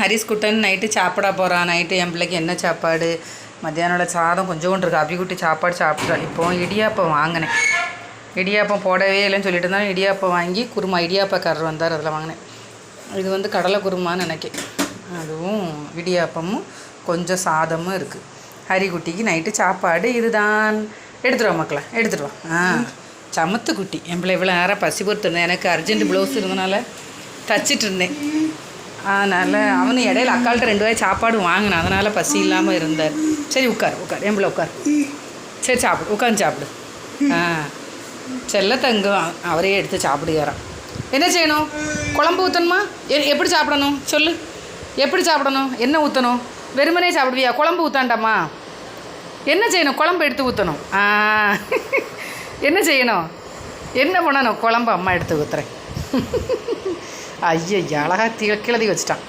ஹரிஸ் குட்டன் night சாப்பிட போகிறான். Night என் பிள்ளைக்கு என்ன சாப்பாடு, மத்தியானோட சாதம் கொஞ்சோண்டு இருக்குது. அபிக்குட்டி சாப்பாடு சாப்பிட்றான். இப்போது இடியாப்பம் வாங்கினேன். இடியாப்பம் போடவே இல்லைன்னு சொல்லிட்டு இருந்தாலும் இடியாப்பம் வாங்கி குருமா, இடியாப்பக்காரர் வந்தார், அதில் வாங்கினேன். இது வந்து கடலை குருமான்னு நினைக்கேன். அதுவும் இடியாப்பமும் கொஞ்சம் சாதமும் இருக்குது. ஹரிக்குட்டிக்கு நைட்டு சாப்பாடு இதுதான். எடுத்துருவா மக்களை, எடுத்துருவா. சமத்து குட்டி. என் பிள்ளை இவ்வளோ நேரம் பசி பொறுத்திருந்தேன். எனக்கு அர்ஜென்ட் ப்ளவுஸ் இருந்தனால தச்சிட்டு இருந்தேன். அதனால் அவனு இடையில அக்காள்கிட்ட 2 வாய் சாப்பாடு வாங்கினேன். அதனால் பசி இல்லாமல் இருந்தார். சரி உட்கார் என் பிள்ளை உட்கார். சரி சாப்பிடு, உட்காந்து சாப்பிடு. செல்ல தங்கம் அவரே எடுத்து சாப்பிடுகிறாரான். என்ன செய்யணும்? குழம்பு ஊற்றணுமா? எப்படி சாப்பிடணும் சொல்லு. எப்படி சாப்பிடணும்? என்ன ஊற்றணும்? வெறுமனே சாப்பிடுவியா? குழம்பு ஊற்றாண்டாமா? என்ன செய்யணும்? குழம்பு எடுத்து ஊற்றணும். என்ன செய்யணும்? என்ன பண்ணணும்? குழம்பு அம்மா எடுத்து ஊற்றுறேன். ஐயோ அழகாக கிளதி வச்சுட்டான்.